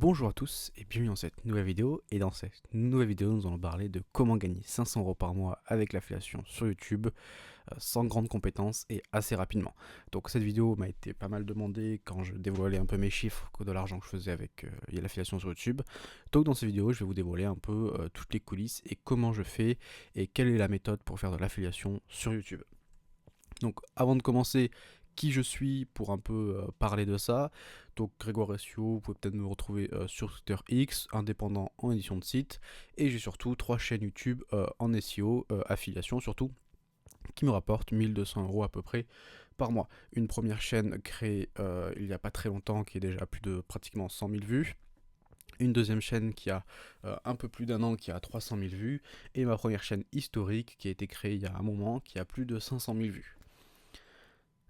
Bonjour à tous et bienvenue dans cette nouvelle vidéo. Et dans cette nouvelle vidéo, nous allons parler de comment gagner 500 euros par mois avec l'affiliation sur YouTube sans grande compétence et assez rapidement. Donc cette vidéo m'a été pas mal demandée quand je dévoilais un peu mes chiffres de l'argent que je faisais avec l'affiliation sur YouTube. Donc dans cette vidéo, je vais vous dévoiler un peu toutes les coulisses et comment je fais et quelle est la méthode pour faire de l'affiliation sur YouTube. Donc avant de commencer, qui je suis pour un peu parler de ça. Donc Grégoire Ressio, vous pouvez peut-être me retrouver sur Twitter X, indépendant en édition de site. Et j'ai surtout 3 chaînes YouTube en SEO, affiliation surtout, qui me rapportent 1200 euros à peu près par mois. Une première chaîne créée il n'y a pas très longtemps qui est déjà à plus de pratiquement 100 000 vues. Une deuxième chaîne qui a un peu plus d'un an qui a 300 000 vues. Et ma première chaîne historique qui a été créée il y a un moment qui a plus de 500 000 vues.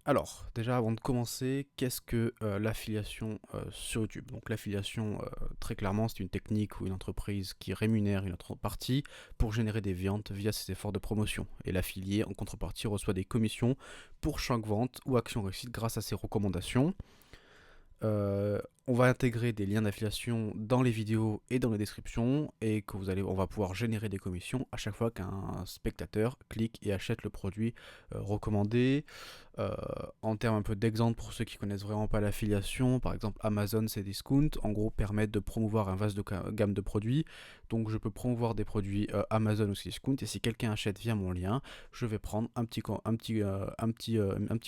Alors, déjà avant de commencer, qu'est-ce que l'affiliation sur YouTube? Donc l'affiliation, très clairement, c'est une technique ou une entreprise qui rémunère une autre partie pour générer des ventes via ses efforts de promotion. Et l'affilié, en contrepartie, reçoit des commissions pour chaque vente ou action réussite grâce à ses recommandations. On va intégrer des liens d'affiliation dans les vidéos et dans les descriptions et que on va pouvoir générer des commissions à chaque fois qu'un spectateur clique et achète le produit recommandé. En termes un peu d'exemple pour ceux qui connaissent vraiment pas l'affiliation, par exemple Amazon Cdiscount, en gros permettent de promouvoir un vaste gamme de produits. Donc je peux promouvoir des produits Amazon ou Cdiscount et si quelqu'un achète via mon lien, je vais prendre un petit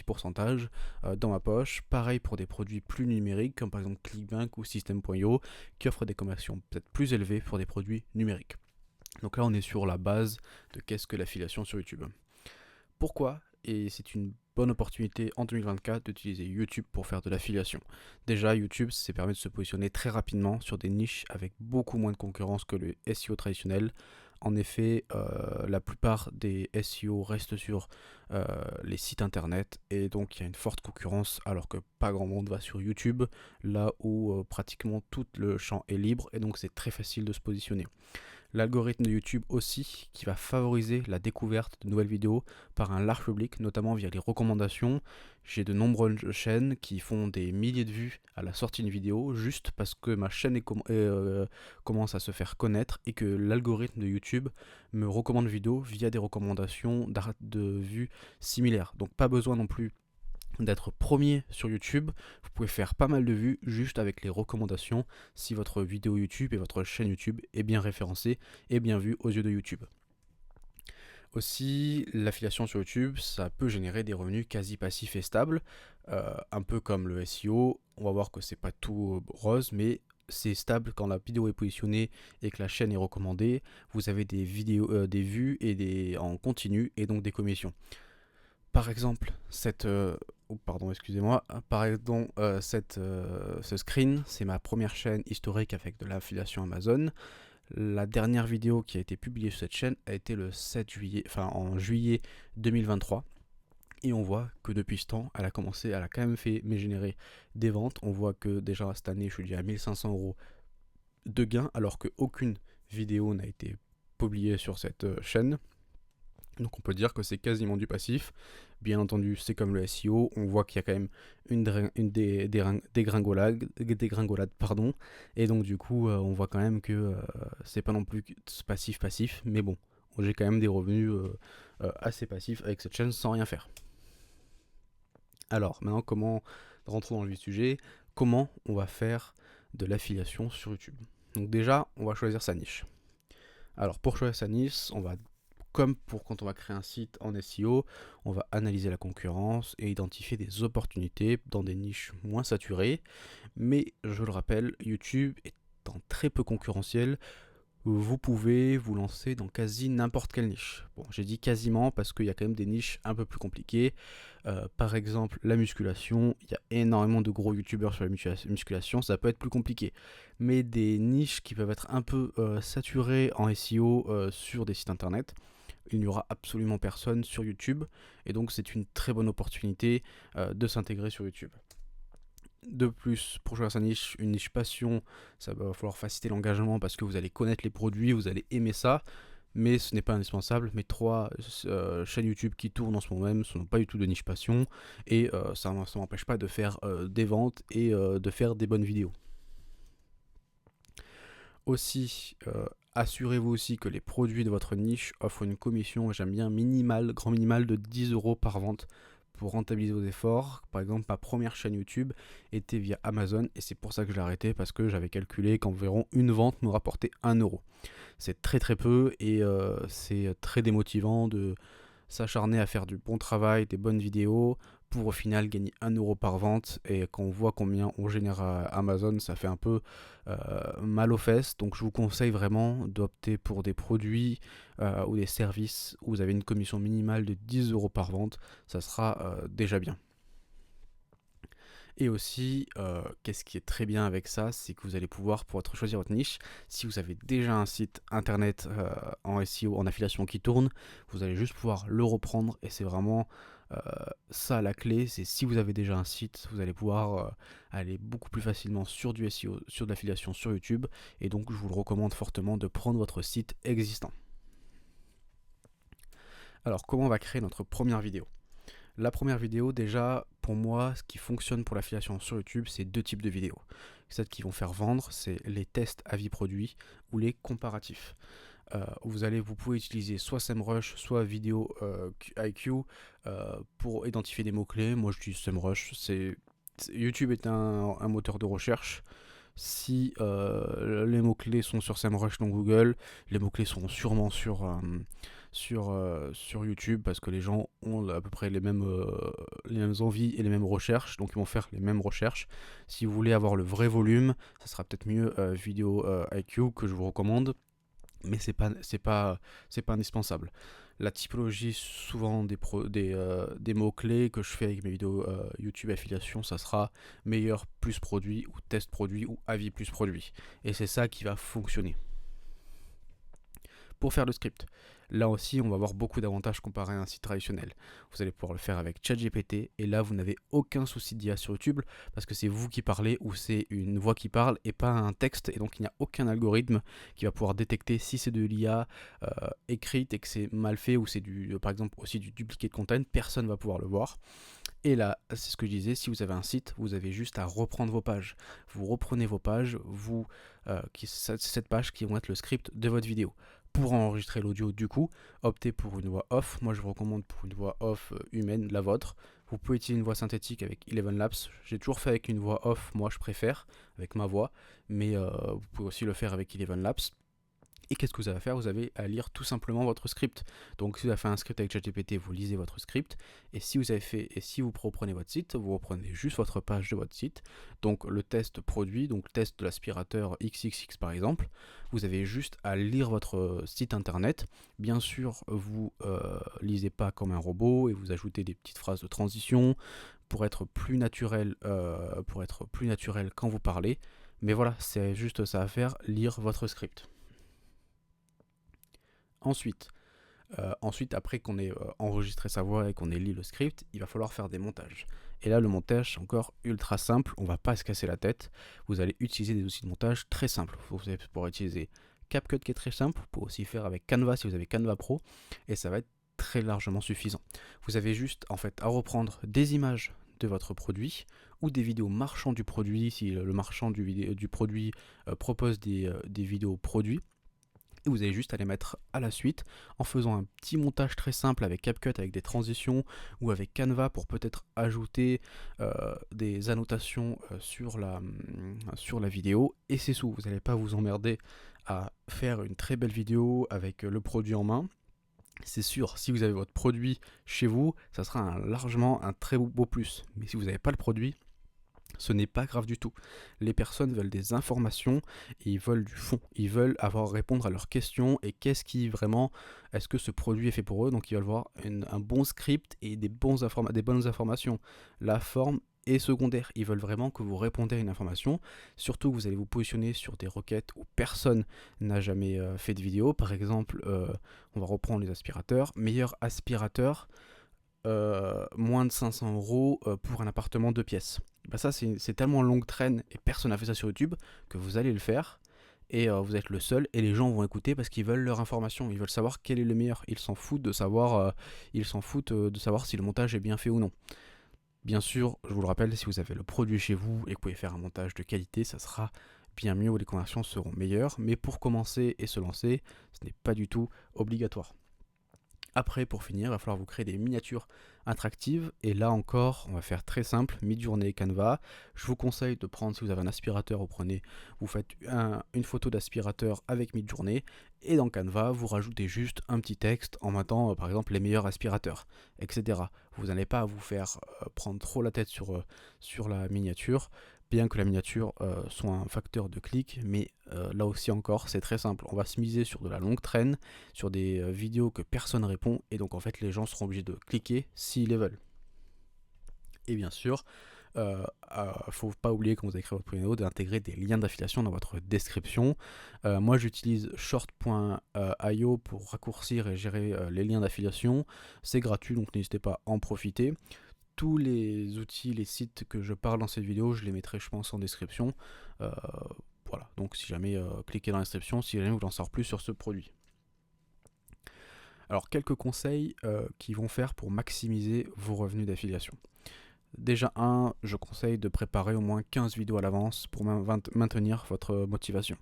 pourcentage dans ma poche. Pareil pour des produits plus numériques comme par exemple Clickbank ou System.io qui offrent des commissions peut-être plus élevées pour des produits numériques. Donc là on est sur la base de qu'est-ce que l'affiliation sur YouTube. Pourquoi? Et c'est une bonne opportunité en 2024 d'utiliser YouTube pour faire de l'affiliation. Déjà, YouTube, ça permet de se positionner très rapidement sur des niches avec beaucoup moins de concurrence que le SEO traditionnel. En effet, la plupart des SEO restent sur les sites internet et donc il y a une forte concurrence alors que pas grand monde va sur YouTube, là où pratiquement tout le champ est libre et donc c'est très facile de se positionner. L'algorithme de YouTube aussi qui va favoriser la découverte de nouvelles vidéos par un large public, notamment via les recommandations. J'ai de nombreuses chaînes qui font des milliers de vues à la sortie d'une vidéo juste parce que ma chaîne commence à se faire connaître et que l'algorithme de YouTube me recommande vidéos via des recommandations de vues similaires. Donc pas besoin non plus d'être premier sur YouTube, vous pouvez faire pas mal de vues juste avec les recommandations si votre vidéo YouTube et votre chaîne YouTube est bien référencée et bien vue aux yeux de YouTube. Aussi, l'affiliation sur YouTube, ça peut générer des revenus quasi passifs et stables, un peu comme le SEO. On va voir que c'est pas tout rose, mais c'est stable quand la vidéo est positionnée et que la chaîne est recommandée. Vous avez des vidéos, des vues et en continu et donc des commissions. Par exemple, ce screen, c'est ma première chaîne historique avec de l'affiliation Amazon. La dernière vidéo qui a été publiée sur cette chaîne a été le 7 juillet, enfin en juillet 2023. Et on voit que depuis ce temps, elle a quand même fait générer des ventes. On voit que déjà cette année, je suis déjà à 1500 euros de gains, alors qu'aucune vidéo n'a été publiée sur cette chaîne. Donc on peut dire que c'est quasiment du passif. Bien entendu, c'est comme le SEO, on voit qu'il y a quand même une dégringolade, pardon. Et donc du coup, on voit quand même que c'est pas non plus passif, mais bon, j'ai quand même des revenus assez passifs avec cette chaîne sans rien faire. Alors maintenant, comment rentrer dans le vif du sujet? Comment on va faire de l'affiliation sur YouTube? Donc déjà, on va choisir sa niche. Alors pour choisir sa niche, on va comme pour quand on va créer un site en SEO, on va analyser la concurrence et identifier des opportunités dans des niches moins saturées. Mais je le rappelle, YouTube étant très peu concurrentiel, vous pouvez vous lancer dans quasi n'importe quelle niche. Bon, j'ai dit quasiment parce qu'il y a quand même des niches un peu plus compliquées. Par exemple, la musculation, il y a énormément de gros youtubeurs sur la musculation, ça peut être plus compliqué. Mais des niches qui peuvent être un peu saturées en SEO sur des sites internet, il n'y aura absolument personne sur YouTube et donc c'est une très bonne opportunité de s'intégrer sur YouTube. De plus, pour choisir sa niche, une niche passion, ça va falloir faciliter l'engagement parce que vous allez connaître les produits, vous allez aimer ça, mais ce n'est pas indispensable. Mes 3 chaînes YouTube qui tournent en ce moment même ne sont pas du tout de niche passion et ça ne m'empêche pas de faire des ventes et de faire des bonnes vidéos. Aussi, assurez-vous aussi que les produits de votre niche offrent une commission, j'aime bien minimale, grand minimal de 10 € par vente pour rentabiliser vos efforts. Par exemple, ma première chaîne YouTube était via Amazon et c'est pour ça que je l'ai arrêté, parce que j'avais calculé qu'environ une vente me rapportait 1 €. C'est très très peu et c'est très démotivant de s'acharner à faire du bon travail, des bonnes vidéos, pour au final gagner 1 € par vente. Et quand on voit combien on génère à Amazon, ça fait un peu mal aux fesses. Donc je vous conseille vraiment d'opter pour des produits ou des services où vous avez une commission minimale de 10 € par vente. Ça sera déjà bien. Et aussi, qu'est-ce qui est très bien avec ça, c'est que vous allez pouvoir, pour choisir votre niche, si vous avez déjà un site internet en SEO, en affiliation qui tourne, vous allez juste pouvoir le reprendre. Et c'est vraiment ça la clé, c'est si vous avez déjà un site, vous allez pouvoir aller beaucoup plus facilement sur du SEO, sur de l'affiliation sur YouTube. Et donc je vous le recommande fortement de prendre votre site existant. Alors comment on va créer notre première vidéo ? La première vidéo, déjà, pour moi, ce qui fonctionne pour l'affiliation sur YouTube, c'est 2 types de vidéos. Celles qui vont faire vendre, c'est les tests avis produits ou les comparatifs. Vous pouvez utiliser soit SEMrush, soit Vidéo IQ pour identifier des mots-clés. Moi, j'utilise SEMrush. YouTube est un moteur de recherche. Si les mots-clés sont sur SEMrush dans Google, les mots-clés seront sûrement sur YouTube, parce que les gens ont à peu près les mêmes envies et les mêmes recherches, donc ils vont faire les mêmes recherches. Si vous voulez avoir le vrai volume, ça sera peut-être mieux Vidéo IQ que je vous recommande, mais c'est pas indispensable. La typologie souvent des mots-clés que je fais avec mes vidéos YouTube affiliation, ça sera meilleur plus produit ou test produit ou avis plus produit. Et c'est ça qui va fonctionner. Pour faire le script, là aussi on va avoir beaucoup d'avantages comparé à un site traditionnel. Vous allez pouvoir le faire avec ChatGPT et là vous n'avez aucun souci d'IA sur YouTube, parce que c'est vous qui parlez ou c'est une voix qui parle et pas un texte, et donc il n'y a aucun algorithme qui va pouvoir détecter si c'est de l'IA écrite et que c'est mal fait, ou c'est par exemple aussi du duplicate content. Personne ne va pouvoir le voir. Et là, c'est ce que je disais, si vous avez un site, vous avez juste à reprendre vos pages. Vous reprenez vos pages, cette page qui vont être le script de votre vidéo. Pour enregistrer l'audio, du coup, optez pour une voix off. Moi, je vous recommande pour une voix off humaine, la vôtre. Vous pouvez utiliser une voix synthétique avec Eleven Labs. J'ai toujours fait avec une voix off, moi je préfère, avec ma voix. Mais vous pouvez aussi le faire avec Eleven Labs. Et qu'est-ce que vous avez à faire? Vous avez à lire tout simplement votre script. Donc si vous avez fait un script avec ChatGPT, vous lisez votre script. Et si vous reprenez votre site, vous reprenez juste votre page de votre site. Donc le test produit, donc le test de l'aspirateur XXX par exemple. Vous avez juste à lire votre site internet. Bien sûr, vous lisez pas comme un robot et vous ajoutez des petites phrases de transition pour être plus naturel, quand vous parlez. Mais voilà, c'est juste ça à faire, lire votre script. Ensuite, après qu'on ait enregistré sa voix et qu'on ait lu le script, il va falloir faire des montages. Et là, le montage, c'est encore ultra simple, on va pas se casser la tête. Vous allez utiliser des outils de montage très simples. Vous allez pouvoir utiliser CapCut qui est très simple, vous pouvez aussi faire avec Canva si vous avez Canva Pro, et ça va être très largement suffisant. Vous avez juste en fait à reprendre des images de votre produit ou des vidéos marchands du produit, si le marchand du produit propose des vidéos produits. Et vous allez juste à les mettre à la suite en faisant un petit montage très simple avec CapCut, avec des transitions, ou avec Canva pour peut-être ajouter des annotations sur la vidéo. Et c'est tout, vous n'allez pas vous emmerder à faire une très belle vidéo avec le produit en main. C'est sûr, si vous avez votre produit chez vous, ça sera largement un très beau plus. Mais si vous n'avez pas le produit, ce n'est pas grave du tout. Les personnes veulent des informations et ils veulent du fond. Ils veulent répondre à leurs questions et est-ce que ce produit est fait pour eux. Donc ils veulent voir un bon script et des bonnes informations. La forme est secondaire. Ils veulent vraiment que vous répondez à une information. Surtout que vous allez vous positionner sur des requêtes où personne n'a jamais fait de vidéo. Par exemple, on va reprendre les aspirateurs. Meilleur aspirateur, moins de 500 € pour un appartement 2 pièces. Bah ça c'est tellement longue traîne et personne n'a fait ça sur YouTube que vous allez le faire et vous êtes le seul et les gens vont écouter parce qu'ils veulent leur information, ils veulent savoir quel est le meilleur, ils s'en foutent de savoir si le montage est bien fait ou non. Bien sûr, je vous le rappelle, si vous avez le produit chez vous et que vous pouvez faire un montage de qualité, ça sera bien mieux, où les conversions seront meilleures. Mais pour commencer et se lancer, ce n'est pas du tout obligatoire. Après, pour finir, il va falloir vous créer des miniatures attractives. Et là encore, on va faire très simple, Midjourney, Canva. Je vous conseille de prendre, si vous avez un aspirateur, vous faites une photo d'aspirateur avec Midjourney. Et dans Canva, vous rajoutez juste un petit texte en mettant, par exemple, les meilleurs aspirateurs, etc. Vous n'allez pas vous faire prendre trop la tête sur la miniature, bien que la miniature soit un facteur de clic, mais là aussi encore, c'est très simple. On va se miser sur de la longue traîne, sur des vidéos que personne répond, et donc en fait les gens seront obligés de cliquer s'ils les veulent. Et bien sûr, faut pas oublier quand vous avez créé votre vidéo d'intégrer des liens d'affiliation dans votre description. Moi j'utilise short.io pour raccourcir et gérer les liens d'affiliation. C'est gratuit, donc n'hésitez pas à en profiter. Tous les outils, les sites que je parle dans cette vidéo, je les mettrai je pense en description. Voilà, donc si jamais cliquez dans la description si jamais vous voulez en savoir plus sur ce produit. Alors quelques conseils qui vont faire pour maximiser vos revenus d'affiliation. Déjà je conseille de préparer au moins 15 vidéos à l'avance pour maintenir votre motivation.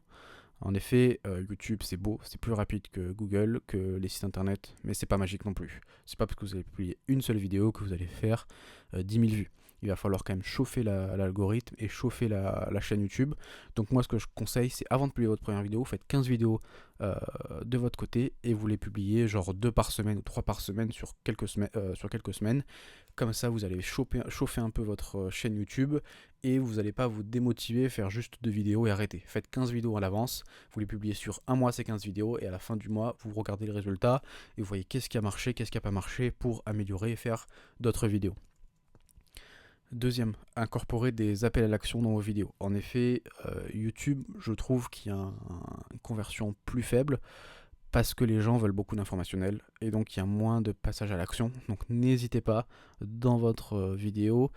En effet, YouTube c'est beau, c'est plus rapide que Google, que les sites internet, mais c'est pas magique non plus. C'est pas parce que vous allez publier une seule vidéo que vous allez faire 10 000 vues. Il va falloir quand même chauffer l'algorithme et chauffer la chaîne YouTube. Donc moi ce que je conseille, c'est avant de publier votre première vidéo, faites 15 vidéos de votre côté et vous les publiez genre 2 par semaine ou 3 par semaine sur quelques semaines. Comme ça vous allez chauffer un peu votre chaîne YouTube et vous n'allez pas vous démotiver, faire juste 2 vidéos et arrêter. Faites 15 vidéos à l'avance, vous les publiez sur un mois ces 15 vidéos et à la fin du mois vous regardez les résultats et vous voyez qu'est-ce qui a marché, qu'est-ce qui n'a pas marché pour améliorer et faire d'autres vidéos. Deuxième, incorporer des appels à l'action dans vos vidéos. En effet, YouTube, je trouve qu'il y a une conversion plus faible parce que les gens veulent beaucoup d'informationnel et donc il y a moins de passage à l'action. Donc n'hésitez pas dans votre vidéo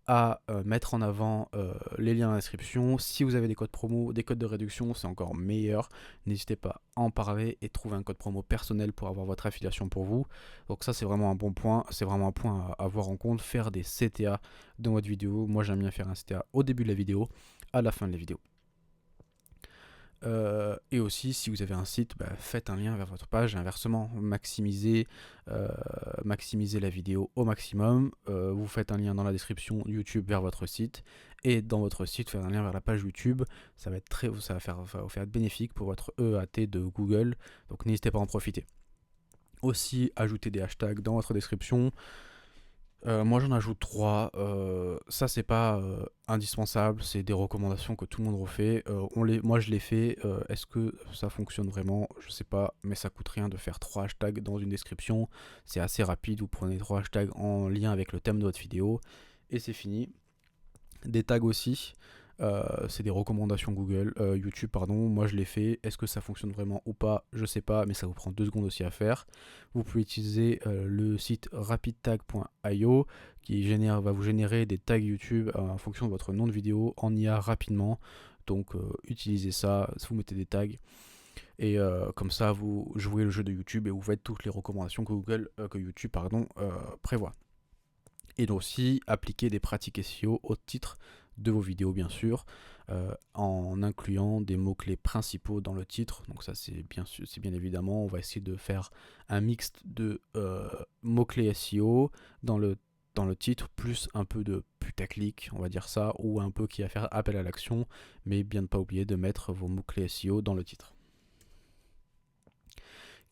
à mettre en avant les liens dans la description. Si vous avez des codes promo, des codes de réduction, c'est encore meilleur. N'hésitez pas à en parler et trouver un code promo personnel pour avoir votre affiliation pour vous. Donc ça c'est vraiment un bon point, c'est vraiment un point à avoir en compte. Faire des CTA dans votre vidéo. Moi j'aime bien faire un CTA au début de la vidéo, à la fin de la vidéo. Et aussi si vous avez un site, faites un lien vers votre page et inversement, maximisez la vidéo au maximum. Vous faites un lien dans la description YouTube vers votre site et dans votre site faire un lien vers la page YouTube. Ça va être bénéfique pour votre EAT de Google, donc n'hésitez pas à en profiter. Aussi ajouter des hashtags dans votre description. Moi j'en ajoute 3, ça c'est pas indispensable, c'est des recommandations que tout le monde refait, moi je les fais, est-ce que ça fonctionne vraiment? Je sais pas, mais ça coûte rien de faire 3 hashtags dans une description, c'est assez rapide, vous prenez 3 hashtags en lien avec le thème de votre vidéo, et c'est fini. Des tags aussi, c'est des recommandations YouTube pardon, moi je les fais, est-ce que ça fonctionne vraiment ou pas, je sais pas, mais ça vous prend 2 secondes aussi à faire. Vous pouvez utiliser le site rapidtag.io qui va vous générer des tags YouTube en fonction de votre nom de vidéo en IA rapidement, donc utilisez ça, vous mettez des tags. Et comme ça vous jouez le jeu de YouTube et vous faites toutes les recommandations que YouTube prévoit. Et donc aussi appliquer des pratiques SEO au titre de vos vidéos bien sûr, en incluant des mots-clés principaux dans le titre. Donc ça c'est bien évidemment, on va essayer de faire un mix de mots-clés SEO dans le titre, plus un peu de putaclic, on va dire ça, ou un peu qui va faire appel à l'action, mais bien ne pas oublier de mettre vos mots-clés SEO dans le titre.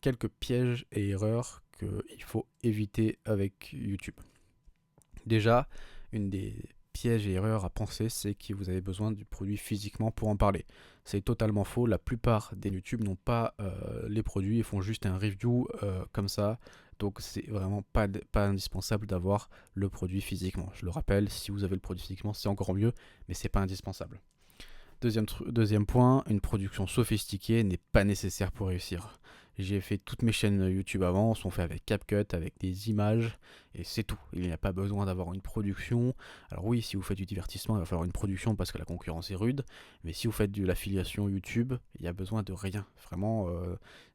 Quelques pièges et erreurs qu'il faut éviter avec YouTube. Déjà, une des pièges et erreurs à penser, c'est que vous avez besoin du produit physiquement pour en parler. C'est totalement faux, la plupart des YouTube n'ont pas les produits, ils font juste un review comme ça, donc c'est vraiment pas indispensable d'avoir le produit physiquement. Je le rappelle, si vous avez le produit physiquement, c'est encore mieux, mais c'est pas indispensable. Deuxième point, une production sophistiquée n'est pas nécessaire pour réussir. J'ai fait toutes mes chaînes YouTube avant, sont faites avec CapCut, avec des images, et c'est tout. Il n'y a pas besoin d'avoir une production. Alors oui, si vous faites du divertissement, il va falloir une production parce que la concurrence est rude, mais si vous faites de l'affiliation YouTube, il n'y a besoin de rien. Vraiment,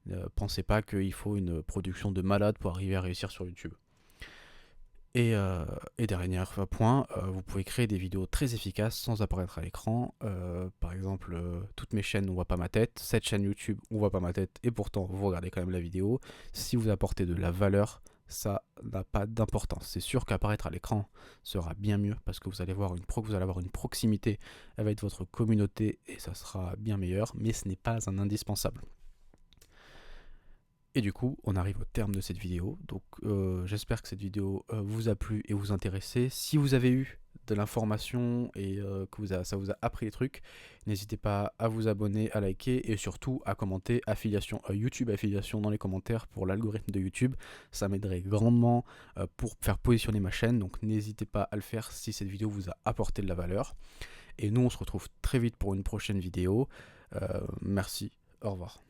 ne pensez pas qu'il faut une production de malade pour arriver à réussir sur YouTube. Et dernier point, vous pouvez créer des vidéos très efficaces sans apparaître à l'écran. Par exemple, toutes mes chaînes, on voit pas ma tête. Cette chaîne YouTube, on voit pas ma tête. Et pourtant, vous regardez quand même la vidéo. Si vous apportez de la valeur, ça n'a pas d'importance. C'est sûr qu'apparaître à l'écran sera bien mieux parce que vous allez avoir une proximité avec votre communauté et ça sera bien meilleur, mais ce n'est pas un indispensable. Et du coup, on arrive au terme de cette vidéo. Donc, j'espère que cette vidéo vous a plu et vous intéressé. Si vous avez eu de l'information et que ça vous a appris des trucs, n'hésitez pas à vous abonner, à liker et surtout à commenter affiliation YouTube affiliation dans les commentaires pour l'algorithme de YouTube. Ça m'aiderait grandement pour faire positionner ma chaîne. Donc, n'hésitez pas à le faire si cette vidéo vous a apporté de la valeur. Et nous, on se retrouve très vite pour une prochaine vidéo. Merci. Au revoir.